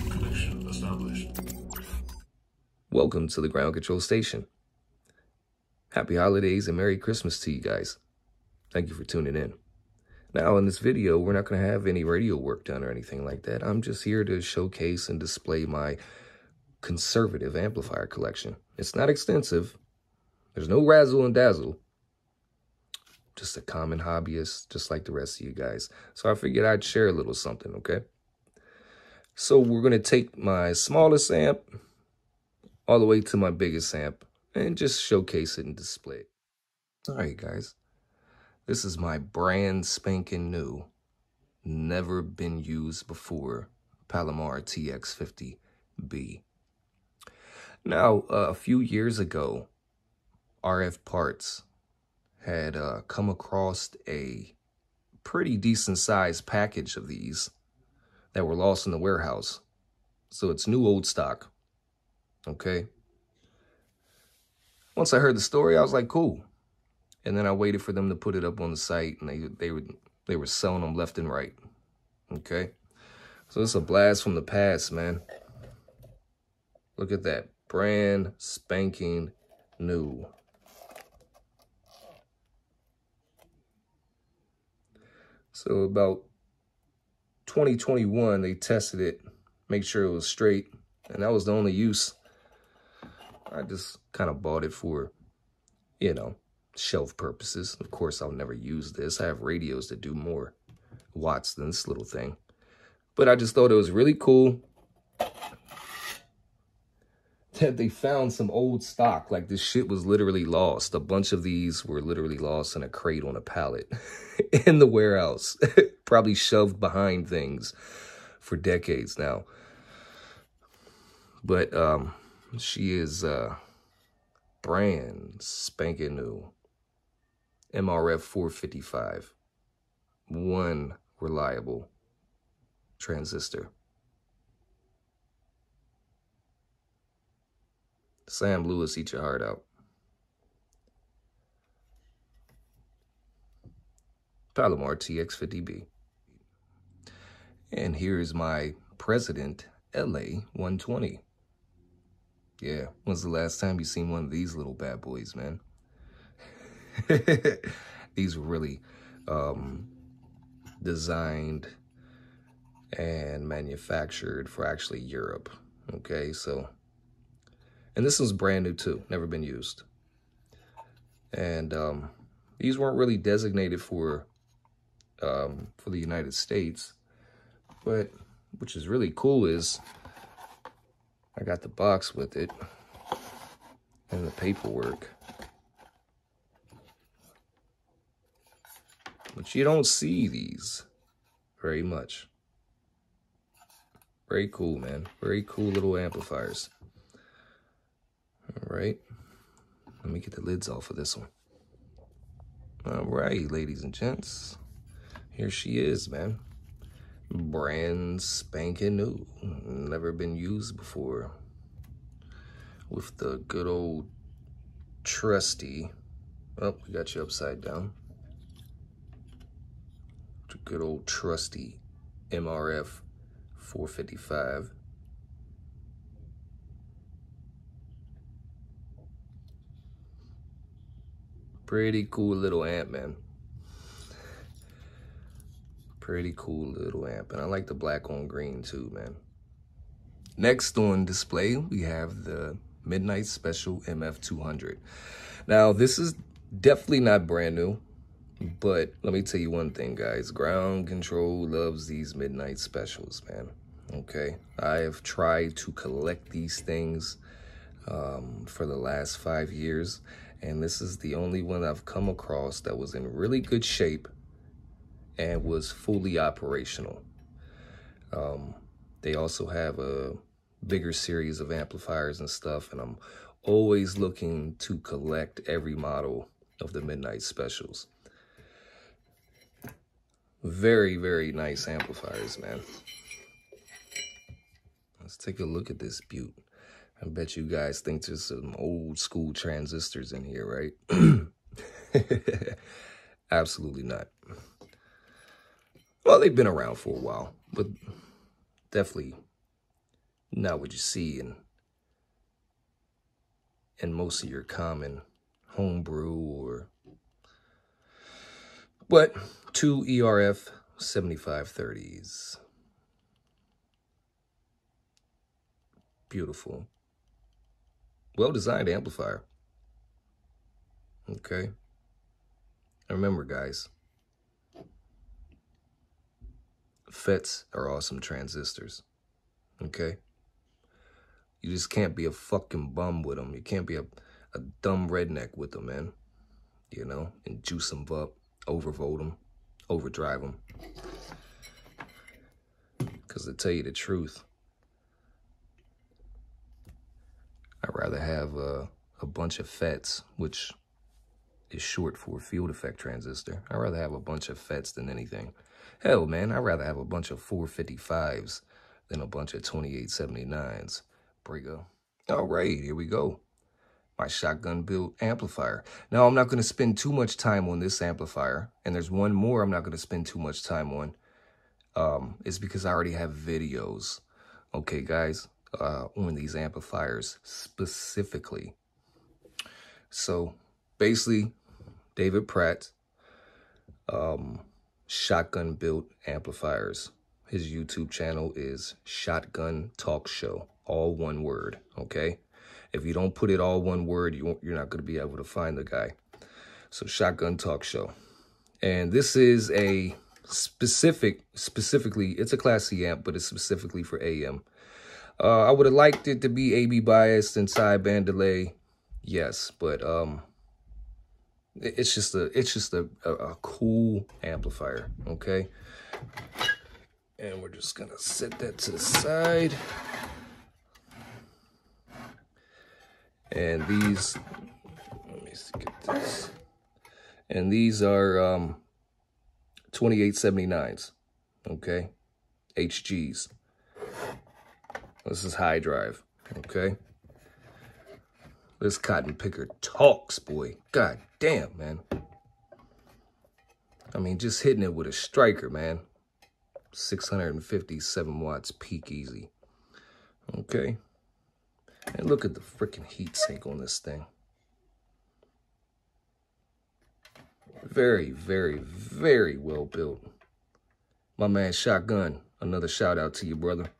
Connection established. Welcome to the ground control station. Happy holidays and Merry Christmas to you guys. Thank you for tuning in. Now in this video, we're not going to have any radio work done or anything like that. I'm just here to showcase and display my conservative amplifier collection. It's not extensive. There's no razzle and dazzle. Just a common hobbyist, just like the rest of you guys. So I figured I'd share a little something, okay? So we're going to take my smallest amp all the way to my biggest amp and just showcase it and display it. All right, guys. This is my brand spanking new, never been used before, Palomar TX50B. Now, a few years ago, RF Parts had come across a pretty decent sized package of these that were lost in the warehouse. So it's new old stock, okay? Once I heard the story, I was like, cool. And then I waited for them to put it up on the site, and they were selling them left and right, okay? So it's a blast from the past, man. Look at that, brand spanking new. So about 2021, they tested it, make sure it was straight, and that was the only use. I just kind of bought it for, you know, shelf purposes. Of course, I'll never use this. I have radios that do more watts than this little thing. But I just thought it was really cool that they found some old stock. Like, this shit was literally lost. A bunch of these were literally lost in a crate on a pallet in the warehouse. Probably shoved behind things for decades now. But she is brand spanking new. MRF 455. One reliable transistor. Sam Lewis, eat your heart out. Palomar TX50B. And here's my President LA 120. Yeah, when's the last time you seen one of these little bad boys, man? These were really designed and manufactured for actually Europe. Okay, so, and this one's brand new too, never been used. And these weren't really designated for the United States, but which is really cool is I got the box with it and the paperwork. But you don't see these very much. Very cool, man. Very cool little amplifiers. All right. Let me get the lids off of this one. All right, ladies and gents. Here she is, man. Brand spanking new. Never been used before. With the good old trusty. Oh, we got you upside down. The good old trusty MRF 455. Pretty cool little amp, man. Pretty cool little amp. And I like the black on green too, man. Next on display, we have the Midnight Special MF200. Now, this is definitely not brand new, but let me tell you one thing, guys. Ground Control loves these Midnight Specials, man. Okay? I have tried to collect these things for the last 5 years, and this is the only one I've come across that was in really good shape and was fully operational. They also have a bigger series of amplifiers and stuff, and I'm always looking to collect every model of the Midnight Specials. Very, very nice amplifiers, man. Let's take a look at this beaut. I bet you guys think there's some old school transistors in here, right? Absolutely not. Well, they've been around for a while, but definitely not what you see in most of your common homebrew or... But 2 ERF 7530s. Beautiful. Well-designed amplifier. Okay. And remember, guys, FETs are awesome transistors. Okay? You just can't be a fucking bum with them. You can't be a dumb redneck with them, man. You know? And juice them up, overvolt them, overdrive them. Because to tell you the truth, I'd rather have a bunch of FETs, which is short for field effect transistor. I'd rather have a bunch of FETs than anything. Hell, man, I'd rather have a bunch of 455s than a bunch of 2879s. Brigo. All right, here we go. My shotgun built amplifier. Now, I'm not going to spend too much time on this amplifier. And there's one more I'm not going to spend too much time on. It's because I already have videos. Okay, guys, on these amplifiers specifically. So, basically, David Pratt, shotgun built amplifiers. His YouTube channel is Shotgun Talk Show, all one word, okay? If you don't put it all one word, you're not going to be able to find the guy. So Shotgun Talk Show. And this is a specifically, it's a Class C amp, but it's specifically for AM. I would have liked it to be AB biased and sideband delay. Yes, but it's just a cool amplifier, okay? And we're just gonna set that to the side. And these, let me get this. And these are 2879s, okay? HGs. This is high drive, okay? This cotton picker talks, boy. God damn, man. I mean, just hitting it with a striker, man. 657 watts peak easy. Okay. And look at the freaking heat sink on this thing. Very, very, very well built. My man Shotgun, another shout out to you, brother.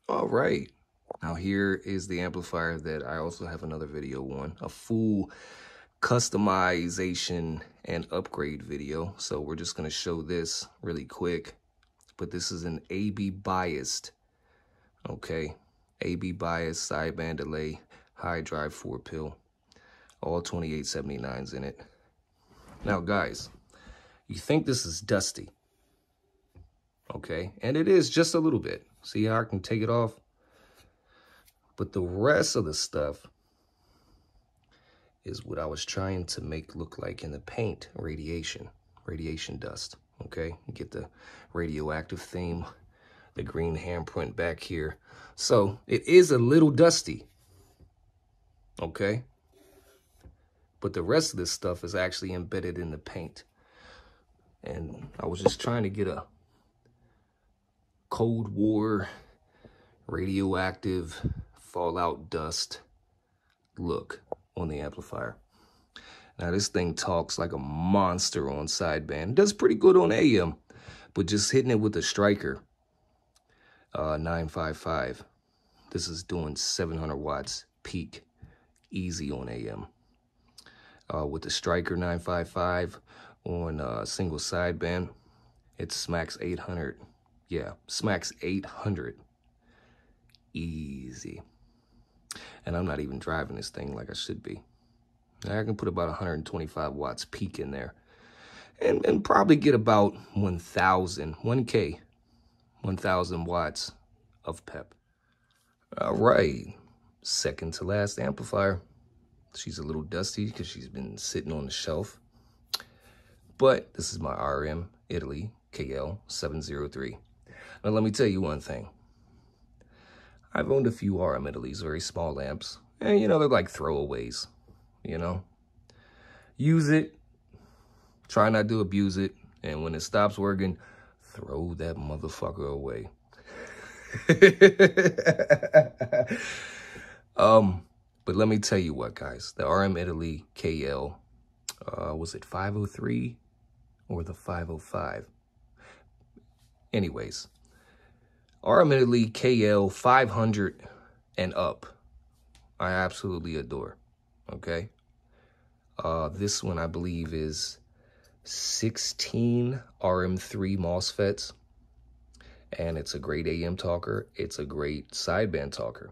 All right. Now here is the amplifier that I also have another video on. A full customization and upgrade video. So we're just going to show this really quick. But this is an AB biased, okay? AB biased, sideband delay, high drive 4-pill. All 2879s in it. Now, guys, you think this is dusty, okay? And it is just a little bit. See how I can take it off? But the rest of the stuff is what I was trying to make look like in the paint, radiation dust, okay? You get the radioactive theme, the green handprint back here. So it is a little dusty, okay? But the rest of this stuff is actually embedded in the paint. And I was just trying to get a Cold War radioactive fallout dust look on the amplifier. Now this thing talks like a monster on sideband. Does pretty good on AM, but just hitting it with a striker, 955. This is doing 700 watts peak easy on AM. With the striker 955 on single sideband, it smacks 800. Yeah, smacks 800 easy. And I'm not even driving this thing like I should be. I can put about 125 watts peak in there and probably get about 1,000 watts of pep. All right, second to last amplifier. She's a little dusty because she's been sitting on the shelf. But this is my RM Italy KL703. Now let me tell you one thing. I've owned a few RM Italy's, very small amps. And, you know, they're like throwaways, you know. Use it, try not to abuse it, and when it stops working, throw that motherfucker away. But let me tell you what, guys. The RM Italy KL, was it 503 or the 505? Anyways, RM Italy KL 500 and up, I absolutely adore, okay? This one, I believe, is 16 RM3 MOSFETs, and it's a great AM talker. It's a great sideband talker.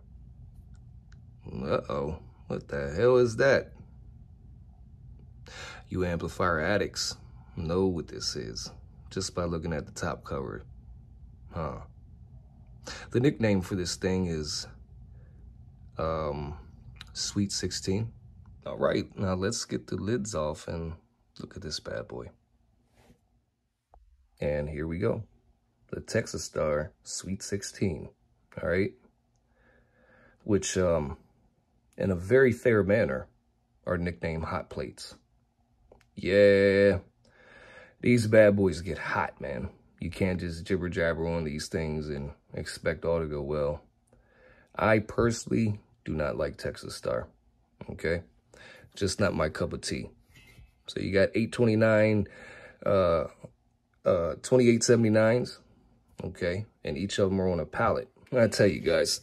Uh-oh, what the hell is that? You amplifier addicts know what this is just by looking at the top cover. Huh. The nickname for this thing is Sweet 16. All right, now let's get the lids off and look at this bad boy. And here we go. The Texas Star Sweet 16, all right? Which, in a very fair manner, are nicknamed hot plates. Yeah, these bad boys get hot, man. You can't just jibber jabber on these things and expect all to go well. I personally do not like Texas Star, okay? Just not my cup of tea. So you got 829, 2879s, okay? And each of them are on a pallet. I tell you guys,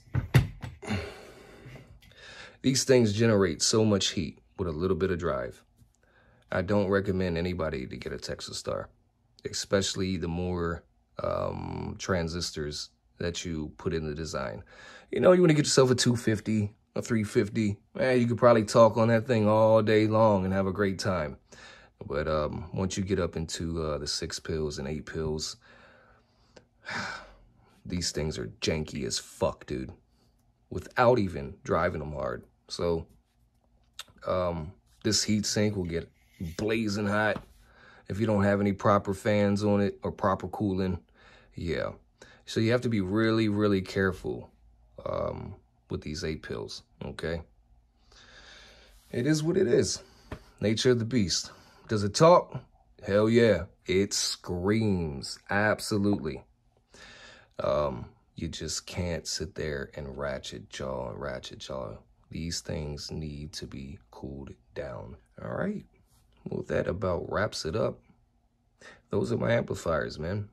these things generate so much heat with a little bit of drive. I don't recommend anybody to get a Texas Star, especially the more transistors that you put in the design. You know, you want to get yourself a 250, a 350. Man, you could probably talk on that thing all day long and have a great time. But once you get up into the 6 pills and 8 pills, these things are janky as fuck, dude, without even driving them hard. So this heat sink will get blazing hot if you don't have any proper fans on it or proper cooling. Yeah, so you have to be really, really careful with these 8 pills, okay? It is what it is. Nature of the beast. Does it talk? Hell yeah. It screams. Absolutely. You just can't sit there and ratchet jaw. These things need to be cooled down. All right. Well, that about wraps it up. Those are my amplifiers, man.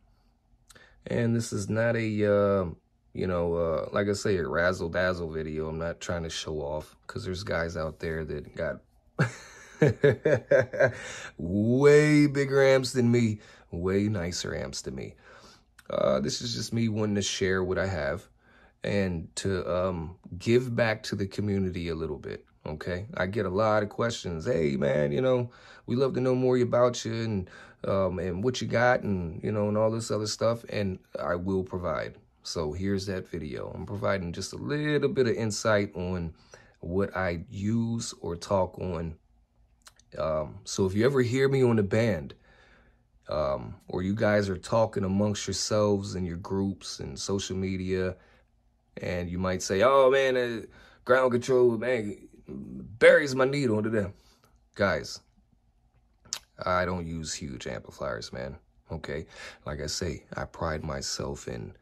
And this is not a, you know, like I say, a razzle-dazzle video. I'm not trying to show off, because there's guys out there that got way bigger amps than me, way nicer amps than me. This is just me wanting to share what I have and to give back to the community a little bit, okay? I get a lot of questions. Hey, man, you know, we love to know more about you and what you got and, you know, and all this other stuff, and I will provide. So here's that video. I'm providing just a little bit of insight on what I use or talk on. So if you ever hear me on the band, or you guys are talking amongst yourselves in your groups and social media, and you might say, oh man, ground control, man, buries my needle under there. Guys, I don't use huge amplifiers, man, okay? Like I say, I pride myself in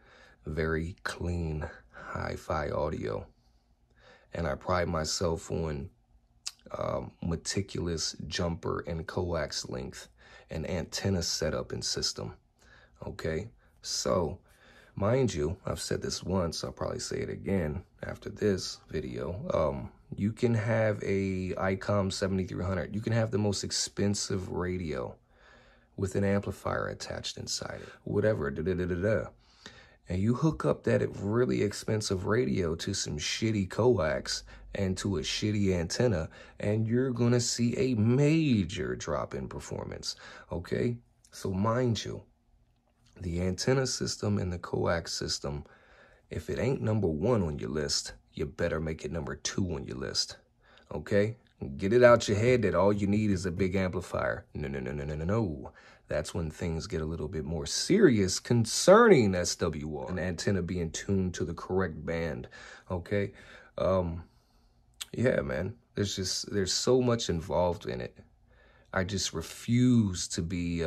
very clean hi-fi audio, and I pride myself on meticulous jumper and coax length and antenna setup and system, okay? So, mind you, I've said this once, I'll probably say it again after this video. You can have a ICOM 7300. You can have the most expensive radio with an amplifier attached inside it, whatever, and you hook up that really expensive radio to some shitty coax and to a shitty antenna, and you're gonna see a major drop in performance, okay? So mind you, the antenna system and the coax system, if it ain't number 1 on your list, you better make it number 2 on your list, okay? Get it out your head that all you need is a big amplifier. No, no, no, no, no, no, no. That's when things get a little bit more serious concerning SWR. An antenna being tuned to the correct band, okay? Yeah, man. There's so much involved in it. I just refuse to be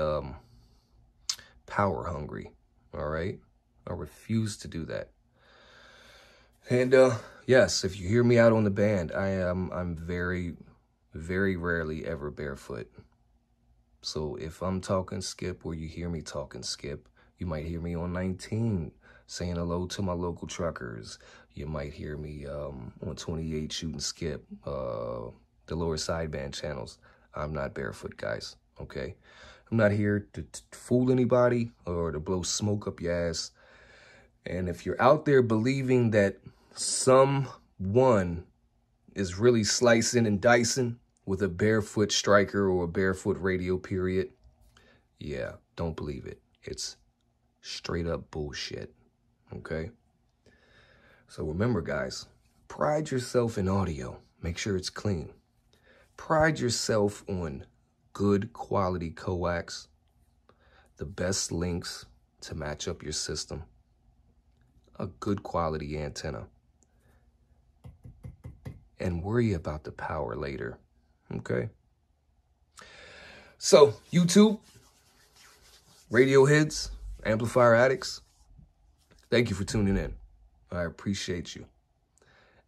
power hungry, all right? I refuse to do that. And yes, if you hear me out on the band, I'm very, very rarely ever barefoot. So if I'm talking skip or you hear me talking skip, you might hear me on 19 saying hello to my local truckers. You might hear me on 28 shooting skip, the lower sideband channels. I'm not barefoot, guys, okay? I'm not here to fool anybody or to blow smoke up your ass. And if you're out there believing that someone is really slicing and dicing with a barefoot striker or a barefoot radio period, yeah, don't believe it. It's straight up bullshit, okay? So remember, guys, pride yourself in audio. Make sure it's clean. Pride yourself on good quality coax, the best links to match up your system, a good quality antenna, and worry about the power later, okay? So, YouTube, radio heads, amplifier addicts, thank you for tuning in. I appreciate you.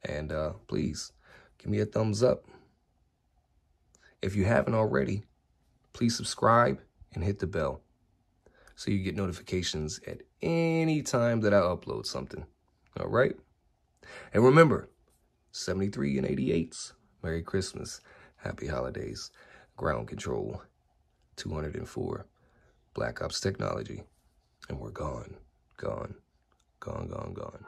And please, give me a thumbs up. If you haven't already, please subscribe and hit the bell so you get notifications at any time that I upload something, all right? And remember, 73 and 88s, Merry Christmas, Happy Holidays, Ground Control, 204, Black Ops Technology, and we're gone, gone, gone, gone, gone.